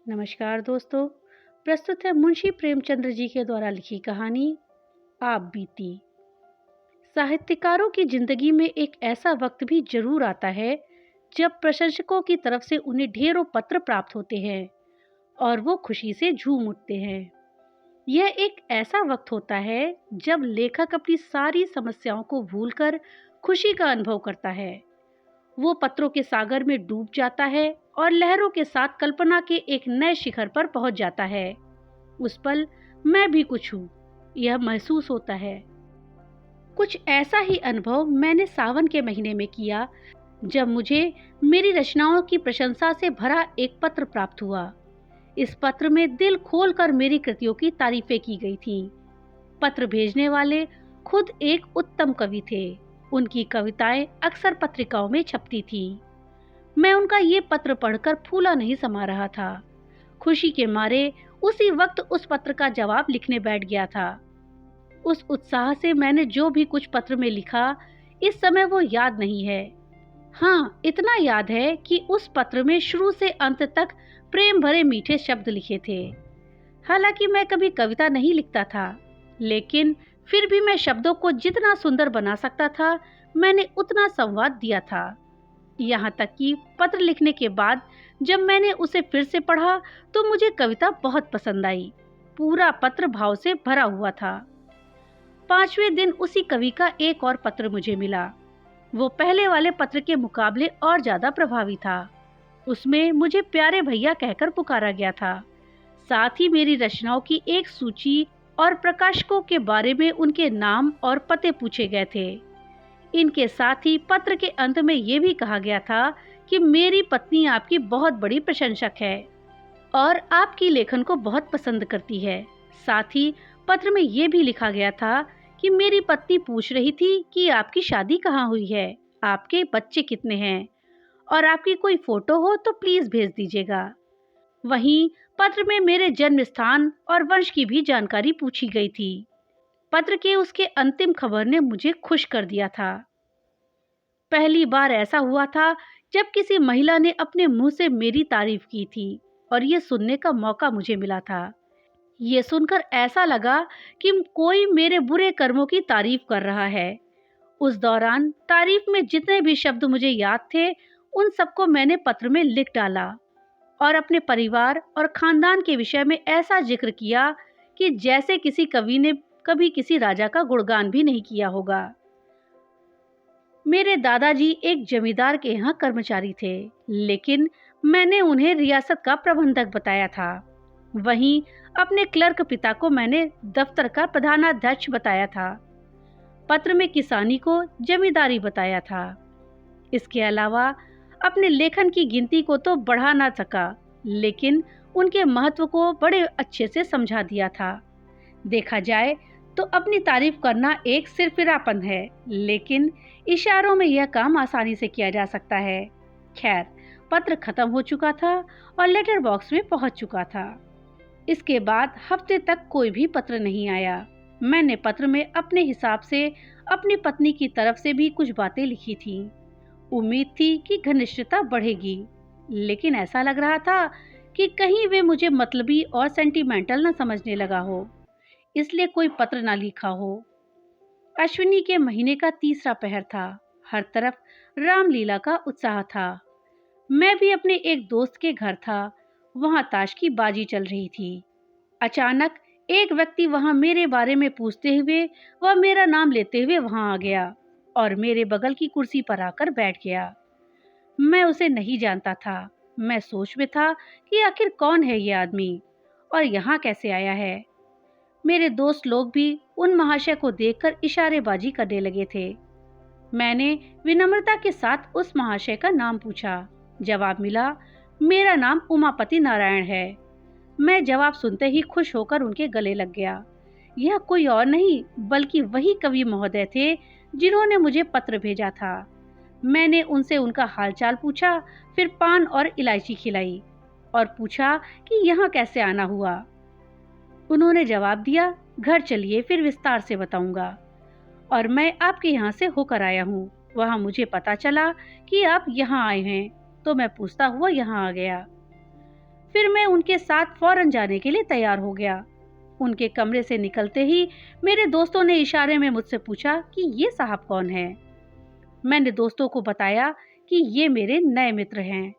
नमस्कार दोस्तों। प्रस्तुत है मुंशी प्रेमचंद्र जी के द्वारा लिखी कहानी आप बीती। साहित्यकारों की जिंदगी में एक ऐसा वक्त भी जरूर आता है जब प्रशंसकों की तरफ से उन्हें ढेरों पत्र प्राप्त होते हैं और वो खुशी से झूम उठते हैं। यह एक ऐसा वक्त होता है जब लेखक अपनी सारी समस्याओं को भूलकर खुशी का अनुभव करता है। वो पत्रों के सागर में डूब जाता है और लहरों के साथ कल्पना के एक नए शिखर पर पहुंच जाता है। उस पल मैं भी कुछ हूँ, यह महसूस होता है। कुछ ऐसा ही अनुभव मैंने सावन के महीने में किया जब मुझे मेरी रचनाओं की प्रशंसा से भरा एक पत्र प्राप्त हुआ। इस पत्र में दिल खोलकर मेरी कृतियों की तारीफें की गई थीं। पत्र भेजने वाले खुद एक उत्तम कवि थे। उनकी कविताएं अक्सर पत्रिकाओं में छपती थीं। मैं उनका ये पत्र पढ़कर फूला नहीं समा रहा था। खुशी के मारे उसी वक्त उस पत्र का जवाब लिखने बैठ गया था। उस उत्साह से मैंने जो भी कुछ पत्र में लिखा, इस समय वो याद नहीं है। हाँ, इतना याद है कि उस पत्र में शुरू से अंत तक प्रेम भरे मीठे शब्द लिखे थे। हालांकि मैं कभी कविता नहीं लिखता था, लेकिन फिर भी मैं शब्दों को जितना सुंदर बना सकता था, मैंने उतना संवाद दिया था। यहाँ तक कि पत्र लिखने के बाद जब मैंने उसे फिर से पढ़ा तो मुझे कविता बहुत पसंद आई। पूरा पत्र भाव से भरा हुआ था। 5वें दिन उसी कवि का एक और पत्र मुझे मिला। वो पहले वाले पत्र के मुकाबले और ज्यादा प्रभावी था। उसमें मुझे प्यारे भैया कहकर पुकारा गया था। साथ ही मेरी रचनाओं की एक सूची और प्रकाशकों के बारे में उनके नाम और पते पूछे गए थे। इनके साथ ही पत्र के अंत में ये भी कहा गया था कि मेरी पत्नी आपकी बहुत बड़ी प्रशंसक है और आपकी लेखन को बहुत पसंद करती है। साथ ही पत्र में ये भी लिखा गया था कि मेरी पत्नी पूछ रही थी कि आपकी शादी कहाँ हुई है, आपके बच्चे कितने हैं और आपकी कोई फोटो हो तो प्लीज भेज दीजिएगा। वहीं पत्र में मेरे जन्म स्थान और वंश की भी जानकारी पूछी गई थी। पत्र के उसके अंतिम खबर ने मुझे खुश कर दिया था। पहली बार ऐसा हुआ था जब किसी महिला ने अपने मुंह से मेरी तारीफ की थी और ये सुनने का मौका मुझे मिला था। ये सुनकर ऐसा लगा कि कोई मेरे बुरे कर्मों की तारीफ कर रहा है। उस दौरान तारीफ में जितने भी शब्द मुझे याद थे, उन सबको मैंने पत्र में लिख डाला और अपने परिवार और खानदान के विषय में ऐसा जिक्र किया कि जैसे किसी कवि ने कभी किसी राजा का गुणगान भी नहीं किया होगा। मेरे दादाजी एक जमींदार के यहाँ कर्मचारी थे, लेकिन मैंने उन्हें रियासत का प्रबंधक बताया था। वहीं अपने क्लर्क पिता को मैंने दफ्तर का प्रधानाध्यक्ष बताया था। पत्र में किसानी को जमींदारी बताया था। इसके अलावा अपने लेखन की गिनती को तो बढ़ा ना सका, लेकिन उनके महत्व को बड़े अच्छे से समझा दिया था। देखा जाए तो अपनी तारीफ करना एक सिरफिरापन है, लेकिन इशारों में यह काम आसानी से किया जा सकता है। खैर, पत्र खत्म हो चुका था और लेटर बॉक्स में पहुंच चुका था। इसके बाद हफ्ते तक कोई भी पत्र नहीं आया। मैंने पत्र में अपने हिसाब से अपनी पत्नी की तरफ से भी कुछ बातें लिखी थी। उम्मीद थी कि घनिष्ठता बढ़ेगी, लेकिन ऐसा लग रहा था कि कहीं वे मुझे मतलबी और सेंटिमेंटल न समझने लगा हो, इसलिए कोई पत्र ना लिखा हो। अश्विनी के महीने का तीसरा पहर था। हर तरफ रामलीला का उत्साह था। मैं भी अपने एक दोस्त के घर था। वहां ताश की बाजी चल रही थी। अचानक एक व्यक्ति वहां मेरे बारे में पूछते हुए वह मेरा नाम लेते हुए वहां आ गया और मेरे बगल की कुर्सी पर आकर बैठ गया। मैं उसे नहीं जानता था। मैं सोच में था कि आखिर कौन है ये आदमी और यहाँ कैसे आया है। मेरे दोस्त लोग भी उन महाशय को देखकर इशारेबाजी करने लगे थे। मैंने विनम्रता के साथ उस महाशय का नाम पूछा। जवाब मिला, मेरा नाम उमापति नारायण है। मैं जवाब सुनते ही खुश होकर उनके गले लग गया। यह कोई और नहीं बल्कि वही कवि महोदय थे जिन्होंने मुझे पत्र भेजा था। मैंने उनसे उनका हालचाल पूछा, फिर पान और इलायची खिलाई और पूछा कि यहाँ कैसे आना हुआ। उन्होंने जवाब दिया, घर चलिए, फिर विस्तार से बताऊंगा। और मैं आपके यहाँ से होकर आया हूँ। वहाँ मुझे पता चला कि आप यहाँ आए हैं, तो मैं पूछता हुआ यहाँ आ गया। फिर मैं उनके साथ फौरन जाने के लिए तैयार हो गया। उनके कमरे से निकलते ही मेरे दोस्तों ने इशारे में मुझसे पूछा कि ये साहब कौन है। मैंने दोस्तों को बताया कि ये मेरे नए मित्र हैं।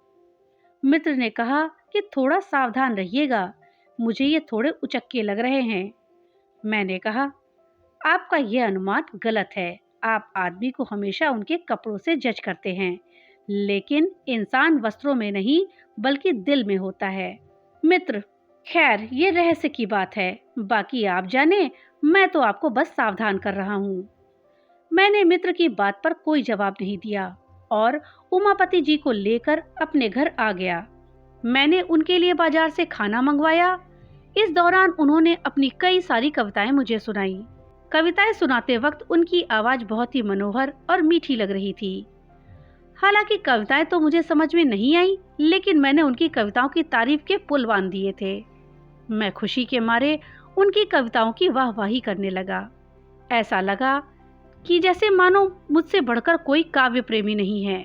मित्र ने कहा कि थोड़ा सावधान रहिएगा, मुझे ये थोड़े उचक्के लग रहे हैं। मैंने कहा, आपका यह अनुमान गलत है। आप आदमी को हमेशा उनके कपड़ों से जज करते हैं, लेकिन इंसान वस्त्रों में नहीं बल्कि दिल में होता है। मित्र, खैर ये रहस्य की बात है, बाकी आप जाने, मैं तो आपको बस सावधान कर रहा हूँ। मैंने मित्र की बात पर कोई जवाब नहीं दिया और उमापति जी को लेकर अपने घर आ गया। मैंने उनके लिए बाजार से खाना मंगवाया। इस दौरान उन्होंने अपनी कई सारी कविताएं मुझे सुनाई। कविताएं सुनाते वक्त उनकी आवाज बहुत ही मनोहर और मीठी लग रही थी। हालांकि कविताएं तो मुझे समझ में नहीं आई, लेकिन मैंने उनकी कविताओं की तारीफ के पुल बांध दिए थे। मैं खुशी के मारे उनकी कविताओं की वाहवाही करने लगा। ऐसा लगा कि जैसे मानो मुझसे बढ़कर कोई काव्य प्रेमी नहीं है।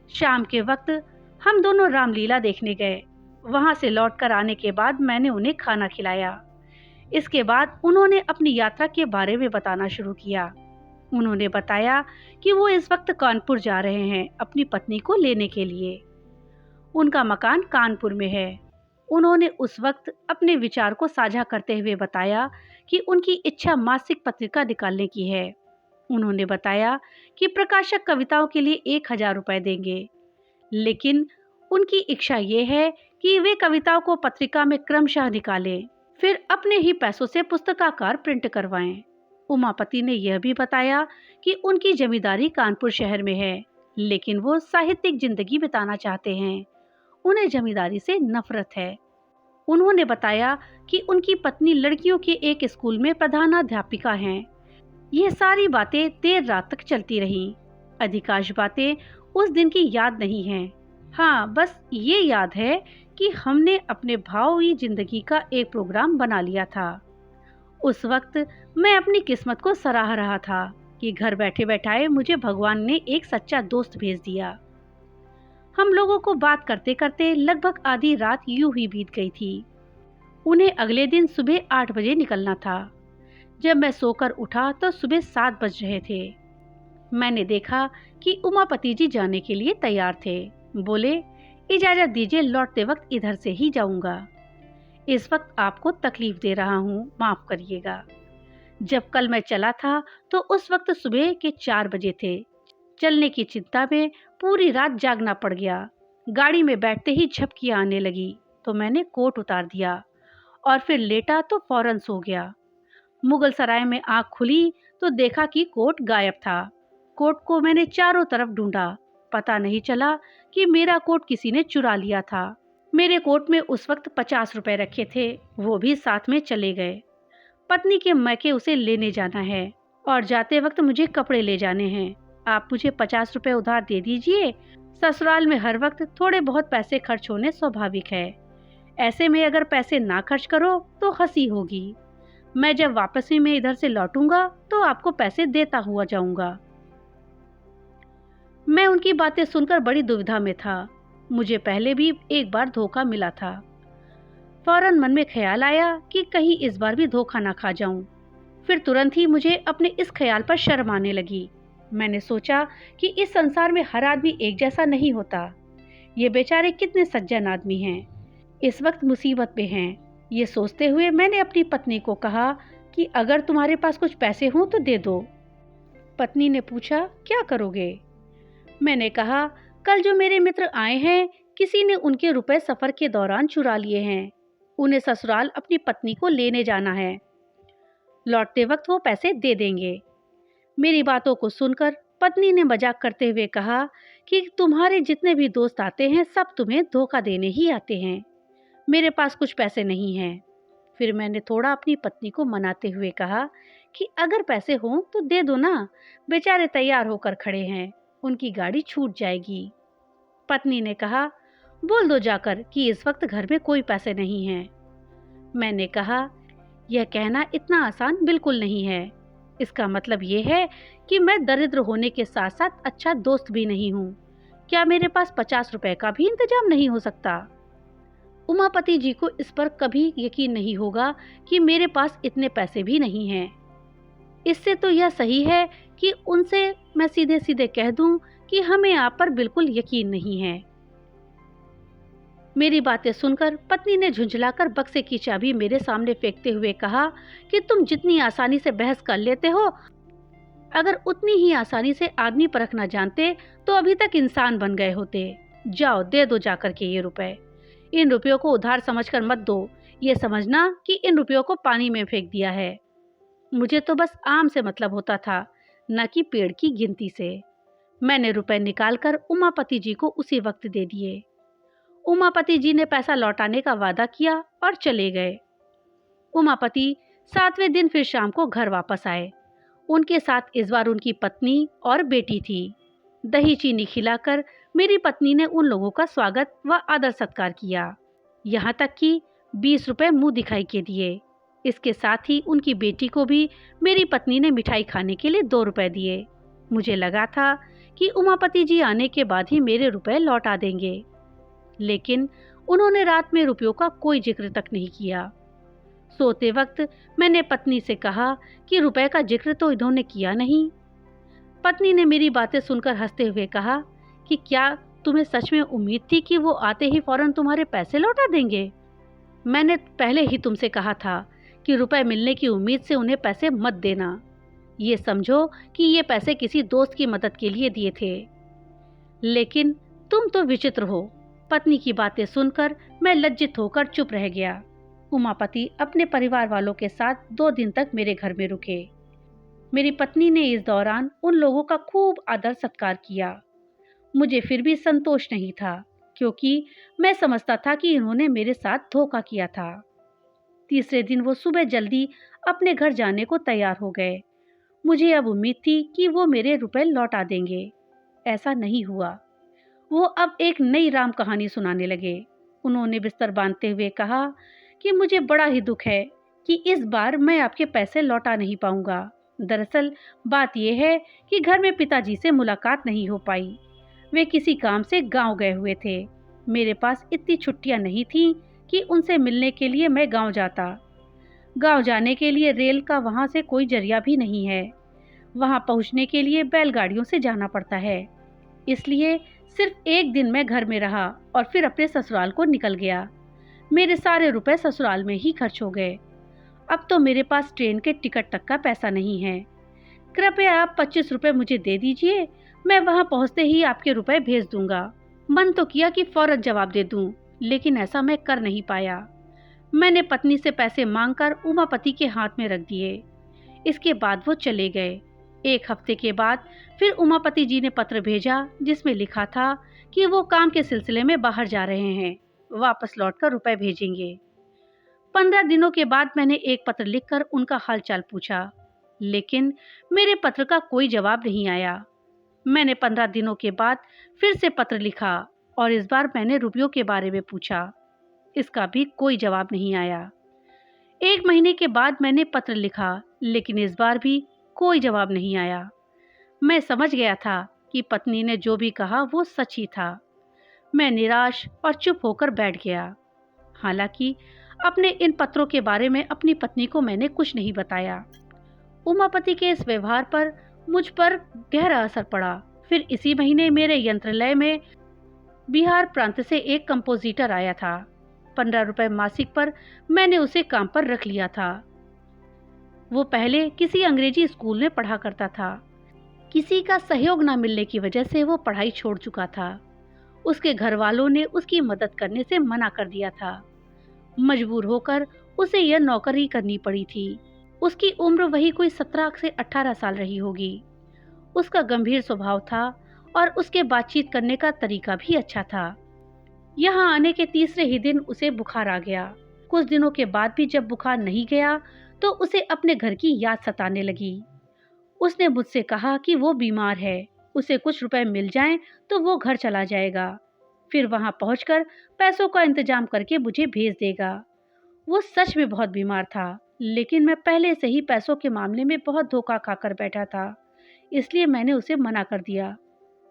शाम के वक्त हम दोनों रामलीला देखने गए। वहां से लौटकर आने के बाद मैंने उन्हें खाना खिलाया। इसके बाद उन्होंने अपनी यात्रा के बारे में बताना शुरू किया। उन्होंने बताया कि वो इस वक्त कानपुर जा रहे हैं अपनी पत्नी को लेने के लिए। उनका मकान कानपुर में है। उन्होंने उस वक्त अपने विचार को साझा करते हुए बताया कि उनकी इच्छा मासिक पत्रिका निकालने की है। उन्होंने बताया कि प्रकाशक कविताओं के लिए 1000 रुपए देंगे, लेकिन उनकी इच्छा ये है कि वे कविताओं को पत्रिका में क्रमशः निकालें, फिर अपने ही पैसों से पुस्तकाकार प्रिंट करवाएं। उमापति ने यह भी बताया कि उनकी जमींदारी कानपुर शहर में है, लेकिन वो साहित्यिक जिंदगी बिताना चाहते हैं। उन्हें जमींदारी से नफरत है। उन्होंने बताया कि उनकी पत्नी लड़कियों के एक स्कूल में प्रधानाध्यापिका हैं। यह सारी बातें देर रात तक चलती रहीं। अधिकांश बातें उस दिन की याद नहीं हैं। हाँ, बस ये याद है कि हमने अपने भावी जिंदगी का एक प्रोग्राम बना लिया था। उस वक्त मैं अपनी किस्मत को सराह रहा था कि घर बैठे बैठाए मुझे भगवान ने एक सच्चा दोस्त भेज दिया। हम लोगों को बात करते करते लगभग आधी रात यूं ही बीत गई थी। उन्हें अगले दिन सुबह 8 बजे निकलना था। जब मैं सोकर उठा तो सुबह 7 बज रहे थे। मैंने देखा कि उमापति जी जाने के लिए तैयार थे। बोले, इजाजत दीजिए, लौटते वक्त इधर से ही जाऊंगा। इस वक्त आपको तकलीफ दे रहा हूँ, माफ करिएगा। जब कल मैं चला था तो उस वक्त सुबह के 4 बजे थे। चलने की चिंता में पूरी रात जागना पड़ गया। गाड़ी में बैठते ही झपकियां आने लगी तो मैंने कोट उतार दिया और फिर लेटा तो फौरन सो गया। मुगल सराय में आंख खुली तो देखा कि कोट गायब था। कोट को मैंने चारों तरफ ढूंढा, पता नहीं चला कि मेरा कोट किसी ने चुरा लिया था। मेरे कोट में उस वक्त 50 रुपए रखे थे, वो भी साथ में चले गए। पत्नी के मैके उसे लेने जाना है और जाते वक्त मुझे कपड़े ले जाने हैं। आप मुझे 50 रुपए उधार दे दीजिए। ससुराल में हर वक्त थोड़े बहुत पैसे खर्च होने स्वाभाविक है। ऐसे में अगर पैसे ना खर्च करो तो हंसी होगी। मैं जब वापसी में इधर से लौटूंगा तो आपको पैसे देता हुआ जाऊंगा। मैं उनकी बातें सुनकर बड़ी दुविधा में था। मुझे पहले भी एक बार धोखा मिला था। फौरन मन में ख्याल आया कि कहीं इस बार भी धोखा ना खा जाऊं। फिर तुरंत ही मुझे अपने इस ख्याल पर शर्म आने लगी। मैंने सोचा कि इस संसार में हर आदमी एक जैसा नहीं होता। ये बेचारे कितने सज्जन आदमी हैं, इस वक्त मुसीबत में हैं। ये सोचते हुए मैंने अपनी पत्नी को कहा कि अगर तुम्हारे पास कुछ पैसे हों तो दे दो। पत्नी ने पूछा, क्या करोगे? मैंने कहा, कल जो मेरे मित्र आए हैं, किसी ने उनके रुपए सफर के दौरान चुरा लिए हैं। उन्हें ससुराल अपनी पत्नी को लेने जाना है। लौटते वक्त वो पैसे दे देंगे। मेरी बातों को सुनकर पत्नी ने मजाक करते हुए कहा कि तुम्हारे जितने भी दोस्त आते हैं सब तुम्हें धोखा देने ही आते हैं। मेरे पास कुछ पैसे नहीं हैं। फिर मैंने थोड़ा अपनी पत्नी को मनाते हुए कहा कि अगर पैसे हों तो दे दो ना, बेचारे तैयार होकर खड़े हैं, उनकी गाड़ी छूट जाएगी। पत्नी ने कहा, बोल दो जाकर कि इस वक्त घर में कोई पैसे नहीं हैं। मैंने कहा, यह कहना इतना आसान बिल्कुल नहीं है। इसका मतलब ये है कि मैं दरिद्र होने के साथ साथ अच्छा दोस्त भी नहीं हूँ। क्या मेरे पास 50 रुपए का भी इंतजाम नहीं हो सकता? उमापति जी को इस पर कभी यकीन नहीं होगा कि मेरे पास इतने पैसे भी नहीं हैं। इससे तो यह सही है कि उनसे मैं सीधे सीधे कह दूं कि हमें आप पर बिल्कुल यकीन नहीं है। मेरी बातें सुनकर पत्नी ने झुंझलाकर बक्से की चाबी मेरे सामने फेंकते हुए कहा कि तुम जितनी आसानी से बहस कर लेते हो, अगर उतनी ही आसानी से आदमी परखना जानते तो अभी तक इंसान बन गए होते। जाओ दे दो जाकर के ये रुपए। इन रुपयों को उधार समझकर मत दो, ये समझना कि इन रुपयों को पानी में फेंक दिया है। मुझे तो बस आम से मतलब होता था, न कि पेड़ की गिनती से। मैंने रुपए निकालकर उमापति जी को उसी वक्त दे दिए। उमापति जी ने पैसा लौटाने का वादा किया और चले गए। उमापति 7वें दिन फिर शाम को घर वापस आए। उनके साथ इस बार उनकी पत्नी और बेटी थी। दही चीनी खिलाकर मेरी पत्नी ने उन लोगों का स्वागत व आदर सत्कार किया, यहाँ तक कि 20 रुपए मुंह दिखाई के दिए। इसके साथ ही उनकी बेटी को भी मेरी पत्नी ने मिठाई खाने के लिए 2 रुपए दिए। मुझे लगा था कि उमापति जी आने के बाद ही मेरे रुपए लौटा देंगे, लेकिन उन्होंने रात में रुपयों का कोई जिक्र तक नहीं किया। सोते वक्त मैंने पत्नी से कहा कि रुपए का जिक्र तो इन्होंने किया नहीं। पत्नी ने मेरी बातें सुनकर हंसते हुए कहा कि क्या तुम्हें सच में उम्मीद थी कि वो आते ही फौरन तुम्हारे पैसे लौटा देंगे? मैंने पहले ही तुमसे कहा था कि रुपए मिलने की उम्मीद से उन्हें पैसे मत देना। ये समझो कि ये पैसे किसी दोस्त की मदद के लिए दिए थे। लेकिन तुम तो विचित्र हो। पत्नी की बातें सुनकर मैं लज्जित होकर चुप रह गया। उमापति अपने परिवार वालों के साथ 2 दिन तक मेरे घर में रुके। मेरी पत्नी ने इस दौरान उन लोगों का खूब आदर सत्कार किया। मुझे फिर भी संतोष नहीं था, क्योंकि मैं समझता था कि इन्होंने मेरे साथ धोखा किया था। तीसरे दिन वो सुबह जल्दी अपने घर जाने को तैयार हो गए। मुझे अब उम्मीद थी कि वो मेरे रुपए लौटा देंगे। ऐसा नहीं हुआ। वो अब एक नई राम कहानी सुनाने लगे। उन्होंने बिस्तर बांधते हुए कहा कि मुझे बड़ा ही दुख है कि इस बार मैं आपके पैसे लौटा नहीं पाऊंगा। दरअसल बात यह है कि घर में पिताजी से मुलाकात नहीं हो पाई। वे किसी काम से गांव गए हुए थे। मेरे पास इतनी छुट्टियां नहीं थीं कि उनसे मिलने के लिए मैं गांव जाता। गांव जाने के लिए रेल का वहां से कोई जरिया भी नहीं है। वहां पहुंचने के लिए बैलगाड़ियों से जाना पड़ता है। इसलिए सिर्फ 1 दिन मैं घर में रहा और फिर अपने ससुराल को निकल गया। मेरे सारे रुपए ससुराल में ही खर्च हो गए। अब तो मेरे पास ट्रेन के टिकट तक का पैसा नहीं है। कृपया आप 25 रुपए मुझे दे दीजिए। मैं वहां पहुंचते ही आपके रुपए भेज दूंगा। मन तो किया कि फौरन जवाब दे दूं, लेकिन ऐसा मैं कर नहीं पाया। मैंने पत्नी से पैसे मांगकर उमापति के हाथ में रख दिए। इसके बाद वो चले गए। 1 हफ्ते के बाद फिर उमापति जी ने पत्र भेजा, जिसमें लिखा था कि वो काम के सिलसिले में बाहर जा रहे हैं, वापस लौटकर रुपए भेजेंगे। 15 दिनों के बाद मैंने एक पत्र लिखकर उनका हालचाल पूछा, लेकिन मेरे पत्र का कोई जवाब नहीं आया। मैंने 15 दिनों के बाद फिर से पत्र लिखा और इस बार मैंने रुपयों के बारे में पूछा। इसका भी कोई जवाब नहीं आया। 1 महीने के बाद मैंने पत्र लिखा, लेकिन इस बार भी कोई जवाब नहीं आया। मैं समझ गया था कि पत्नी ने जो भी कहा वो सच ही था। मैं निराश और चुप होकर बैठ गया। हालांकि अपने इन पत्रों के बारे में अपनी पत्नी को मैंने कुछ नहीं बताया। उमापति के इस व्यवहार पर मुझ पर गहरा असर पड़ा। फिर इसी महीने मेरे यंत्रालय में बिहार प्रांत से एक कंपोजिटर आया था। 15 रुपए मासिक पर मैंने उसे काम पर रख लिया था। वो पहले किसी अंग्रेजी स्कूल में पढ़ा करता था। किसी का सहयोग न मिलने की वजह से वो पढ़ाई छोड़ चुका था। उसके घर वालों ने उसकी मदद करने से मना कर दिया था। मजबूर होकर उसे यह नौकरी करनी पड़ी थी। उसकी उम्र वही कोई 17 से 18 साल रही होगी। उसका गंभीर स्वभाव था और उसके बातचीत करने का तरीका भी अच्छा था। यहाँ आने के तीसरे ही दिन उसे बुखार आ गया। कुछ दिनों के बाद भी जब बुखार नहीं गया तो उसे अपने घर की याद सताने लगी। उसने मुझसे कहा कि वो बीमार है, उसे कुछ रुपए मिल जाएं तो वो घर चला जाएगा, फिर वहां पहुंचकर पैसों का इंतजाम करके मुझे भेज देगा। वो सच में बहुत बीमार था, लेकिन मैं पहले से ही पैसों के मामले में बहुत धोखा खाकर बैठा था, इसलिए मैंने उसे मना कर दिया।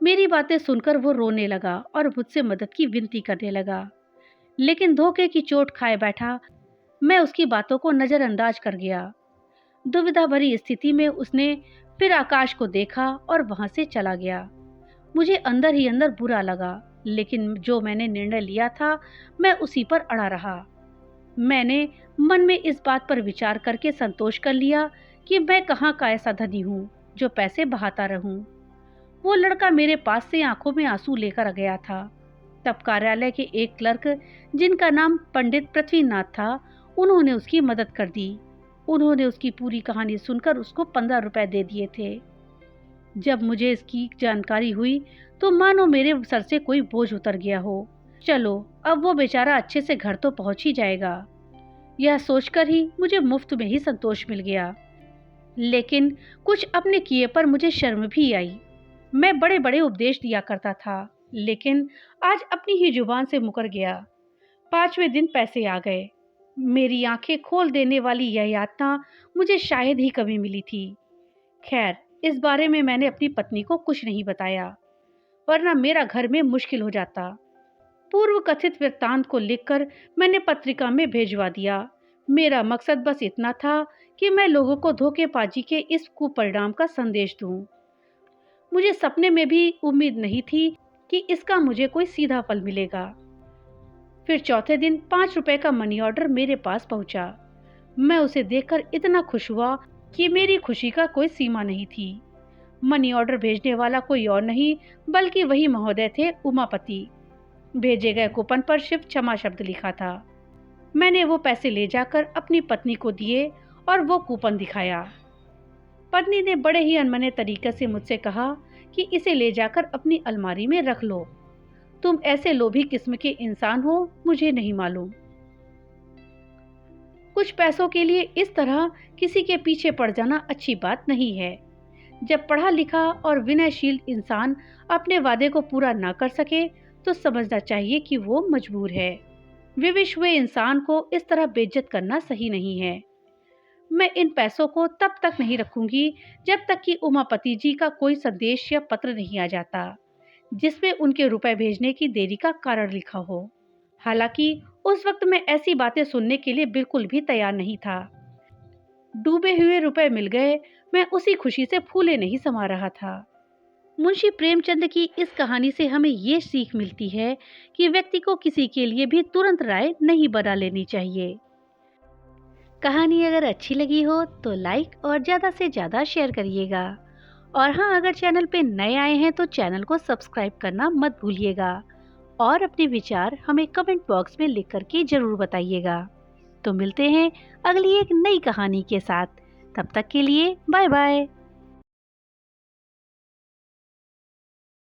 मेरी बातें सुनकर वो रोने लगा और मुझसे मदद की विनती करने लगा। लेकिन धोखे की चोट खाए बैठा मैं उसकी बातों को नज़रअंदाज कर गया। दुविधा भरी स्थिति में उसने फिर आकाश को देखा और वहां से चला गया। मुझे अंदर ही अंदर बुरा लगा, लेकिन जो मैंने निर्णय लिया था मैं उसी पर अड़ा रहा। मैंने मन में इस बात पर विचार करके संतोष कर लिया कि मैं कहाँ का ऐसा धनी हूँ जो पैसे बहाता रहूं। वो लड़का मेरे पास से आंखों में आंसू लेकर आ गया था। तब कार्यालय के एक क्लर्क जिनका नाम पंडित पृथ्वीनाथ था, उन्होंने उसकी मदद कर दी। उन्होंने उसकी पूरी कहानी सुनकर उसको 15 रुपए दे दिए थे। जब मुझे इसकी जानकारी हुई तो मानो मेरे सर से कोई बोझ उतर गया हो। चलो, अब वो बेचारा अच्छे से घर तो पहुंच ही जाएगा। यह सोचकर ही मुझे मुफ्त में ही संतोष मिल गया। लेकिन कुछ अपने किए पर मुझे शर्म भी आई। मैं बड़े बड़े उपदेश दिया करता था, लेकिन आज अपनी ही जुबान से मुकर गया। 5वें दिन पैसे आ गए। मेरी आंखें खोल देने वाली यह यातना मुझे शायद ही कभी मिली थी। खैर, इस बारे में मैंने अपनी पत्नी को कुछ नहीं बताया, वरना मेरा घर में मुश्किल हो जाता। पूर्व कथित वृत्तांत को लिखकर मैंने पत्रिका में भेजवा दिया। मेरा मकसद बस इतना था कि मैं लोगों को धोखेबाजी के इस कुपरिणाम का संदेश दूं। मुझे सपने में भी उम्मीद नहीं थी कि इसका मुझे कोई सीधा फल मिलेगा। फिर चौथे दिन 5 रुपए का मनी ऑर्डर मेरे पास पहुंचा। मैं उसे देखकर इतना खुश हुआ कि मेरी खुशी का कोई सीमा नहीं थी। मनी ऑर्डर भेजने वाला कोई और नहीं बल्कि वही महोदय थे, उमापति। भेजे गए कूपन पर सिर्फ क्षमा शब्द लिखा था। मैंने वो पैसे ले जाकर अपनी पत्नी को दिए और वो कूपन दिखाया। पत्नी ने बड़े ही अनमने तरीके से मुझसे कहा कि इसे ले जाकर अपनी अलमारी में रख लो। तुम ऐसे लोभी किस्म के इंसान हो, मुझे नहीं मालूम। कुछ पैसों के लिए इस तरह किसी के पीछे पड़ जाना अच्छी बात नहीं है। जब पढ़ा लिखा और विनयशील इंसान अपने वादे को पूरा ना कर सके तो समझना चाहिए कि वो मजबूर है। विवश हुए इंसान को इस तरह बेइज्जत करना सही नहीं है। मैं इन पैसों को तब तक नहीं रखूंगी जब तक कि उमापति जी का कोई संदेश या पत्र नहीं आ जाता जिसमें उनके रुपए भेजने की देरी का कारण लिखा हो। हालांकि उस वक्त मैं ऐसी बातें सुनने के लिए बिल्कुल भी तैयार नहीं था। डूबे हुए रुपए मिल गए, मैं उसी खुशी से फूले नहीं समा रहा था। मुंशी प्रेमचंद की इस कहानी से हमें ये सीख मिलती है कि व्यक्ति को किसी के लिए भी तुरंत राय नहीं बना लेनी चाहिए। कहानी अगर अच्छी लगी हो तो लाइक और ज़्यादा से ज़्यादा शेयर करिएगा। और हाँ, अगर चैनल पे नए आए हैं तो चैनल को सब्सक्राइब करना मत भूलिएगा और अपने विचार हमें कमेंट बॉक्स में लिख करके ज़रूर बताइएगा। तो मिलते हैं अगली एक नई कहानी के साथ। तब तक के लिए बाय बाय।